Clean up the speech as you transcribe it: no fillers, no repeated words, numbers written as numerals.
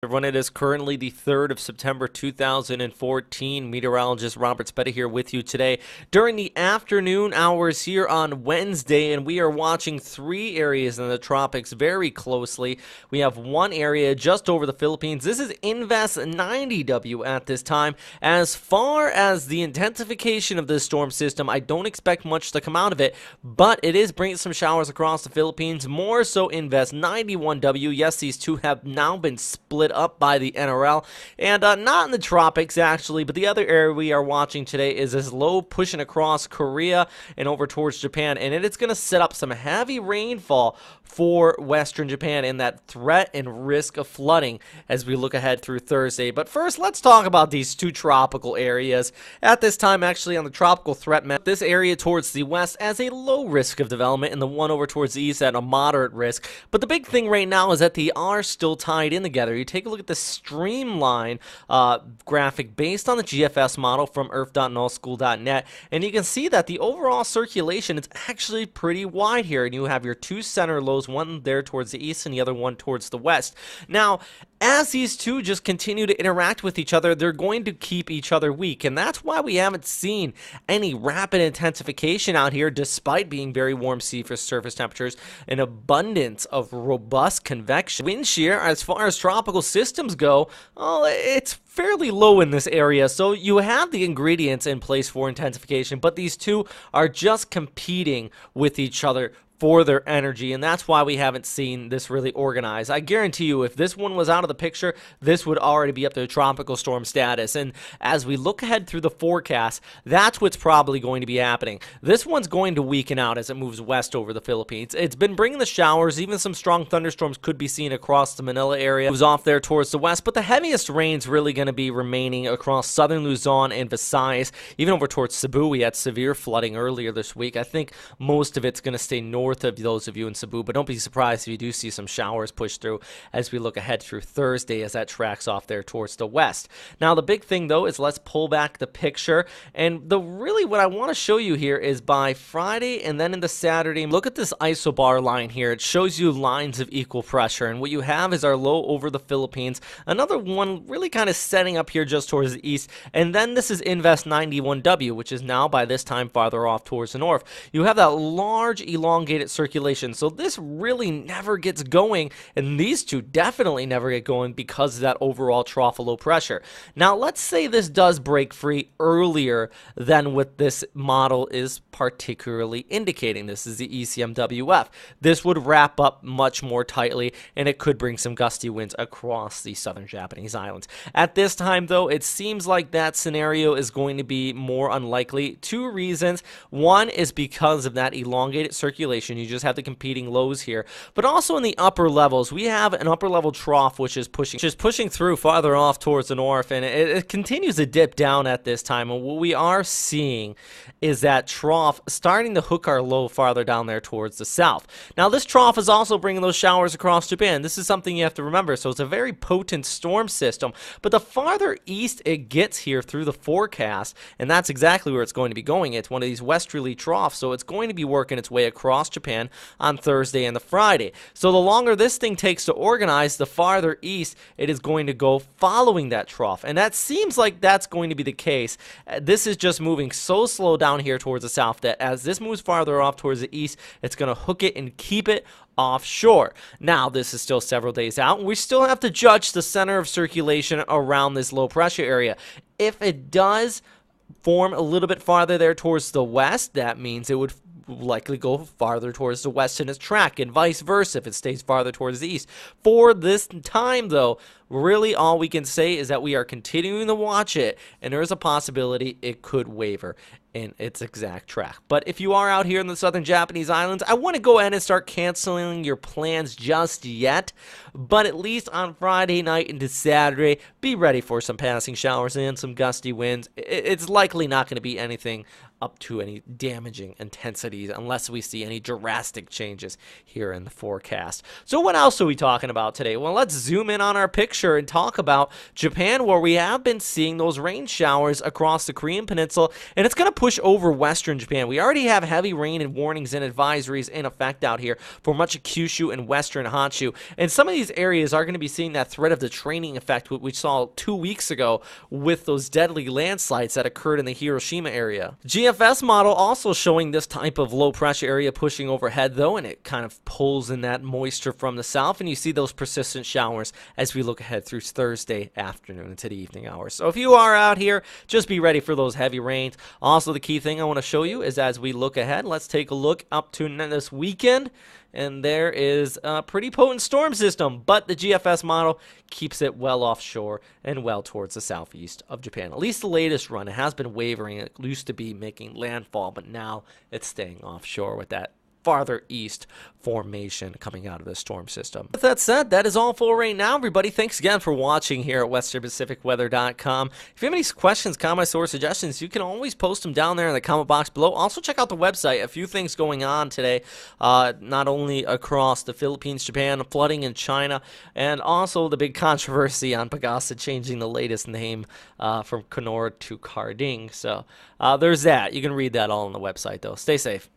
Everyone, it is currently the 3rd of September 2014. Meteorologist Robert Spetta here with you today during the afternoon hours here on Wednesday, and we are watching three areas in the tropics very closely. We have one area just over the Philippines. This is Invest 90W at this time. As far as the intensification of this storm system, I don't expect much to come out of it, but it is bringing some showers across the Philippines, more so Invest 91W. Yes, these two have now been split up by the NRL, and not in the tropics actually, but the other area we are watching today is this low pushing across Korea and over towards Japan, and it's going to set up some heavy rainfall for western Japan and that threat and risk of flooding as we look ahead through Thursday. But first, let's talk about these two tropical areas at this time actually on the tropical threat map. This area towards the west as a low risk of development, and the one over towards the east at a moderate risk. But the big thing right now is that they are still tied in together. You take a look at the streamline graphic based on the GFS model from earth.nullschool.net, and you can see that the overall circulation is actually pretty wide here, and you have your two center lows, one there towards the east and the other one towards the west. Now, as these two just continue to interact with each other, they're going to keep each other weak, and that's why we haven't seen any rapid intensification out here despite being very warm sea surface temperatures, an abundance of robust convection. Wind shear, as far as tropical systems go, well, it's fairly low in this area, so you have the ingredients in place for intensification, but these two are just competing with each other for their energy, and that's why we haven't seen this really organized. I guarantee you, if this one was out of the picture, this would already be up to tropical storm status. And as we look ahead through the forecast, that's what's probably going to be happening. This one's going to weaken out as it moves west over the Philippines. It's been bringing the showers. Even some strong thunderstorms could be seen across the Manila area. It moves off there towards the west, but the heaviest rain's really going to be remaining across southern Luzon and Visayas. Even over towards Cebu, we had severe flooding earlier this week. I think most of it's going to stay north of those of you in Cebu, but don't be surprised if you do see some showers push through as we look ahead through Thursday as that tracks off there towards the west. Now, the big thing though is let's pull back the picture, and really what I want to show you here is by Friday and then into Saturday, look at this isobar line here. It shows you lines of equal pressure, and what you have is our low over the Philippines, another one really kind of setting up here just towards the east, and then this is Invest 91W, which is now by this time farther off towards the north. You have that large elongated circulation, so this really never gets going, and these two definitely never get going because of that overall trough of low pressure. Now, let's say this does break free earlier than what this model is particularly indicating. This is the ECMWF. This would wrap up much more tightly, and it could bring some gusty winds across the southern Japanese islands. At this time, though, it seems like that scenario is going to be more unlikely. Two reasons. One is because of that elongated circulation. You just have the competing lows here, but also in the upper levels, we have an upper level trough which is pushing through farther off towards the north, and it continues to dip down at this time. And what we are seeing is that trough starting to hook our low farther down there towards the south. Now, this trough is also bringing those showers across Japan. This is something you have to remember. So it's a very potent storm system, but the farther east it gets here through the forecast, and that's exactly where it's going to be going. It's one of these westerly troughs, so it's going to be working its way across Japan on Thursday and the Friday. So the longer this thing takes to organize, the farther east it is going to go following that trough, and that seems like that's going to be the case. This is just moving so slow down here towards the south that as this moves farther off towards the east, it's going to hook it and keep it offshore. Now, this is still several days out, and we still have to judge the center of circulation around this low pressure area. If it does form a little bit farther there towards the west, that means it would likely go farther towards the west in its track, and vice versa if it stays farther towards the east. For this time, though, really all we can say is that we are continuing to watch it, and there is a possibility it could waver in its exact track. But if you are out here in the southern Japanese islands, I want to go ahead and start canceling your plans just yet, but at least on Friday night into Saturday, be ready for some passing showers and some gusty winds. It's likely not going to be anything up to any damaging intensities unless we see any drastic changes here in the forecast. So what else are we talking about today? Well, let's zoom in on our picture. structure and talk about Japan, where we have been seeing those rain showers across the Korean Peninsula, and it's going to push over western Japan. We already have heavy rain and warnings and advisories in effect out here for much of Kyushu and western Honshu, and some of these areas are going to be seeing that threat of the training effect we saw 2 weeks ago with those deadly landslides that occurred in the Hiroshima area. GFS model also showing this type of low pressure area pushing overhead though, and it kind of pulls in that moisture from the south, and you see those persistent showers as we look ahead through Thursday afternoon into the evening hours. So if you are out here, just be ready for those heavy rains. Also, the key thing I want to show you is as we look ahead, let's take a look up to this weekend, and there is a pretty potent storm system, but the GFS model keeps it well offshore and well towards the southeast of Japan. At least the latest run, it has been wavering. It used to be making landfall, but now it's staying offshore with that farther east formation coming out of the storm system. With that said, that is all for right now, everybody. Thanks again for watching here at westernpacificweather.com. If you have any questions, comments, or suggestions, you can always post them down there in the comment box below. Also, check out the website. A few things going on today, not only across the Philippines, Japan, flooding in China, and also the big controversy on Pagasa changing the latest name from Kenora to Carding. So there's that. You can read that all on the website, though. Stay safe.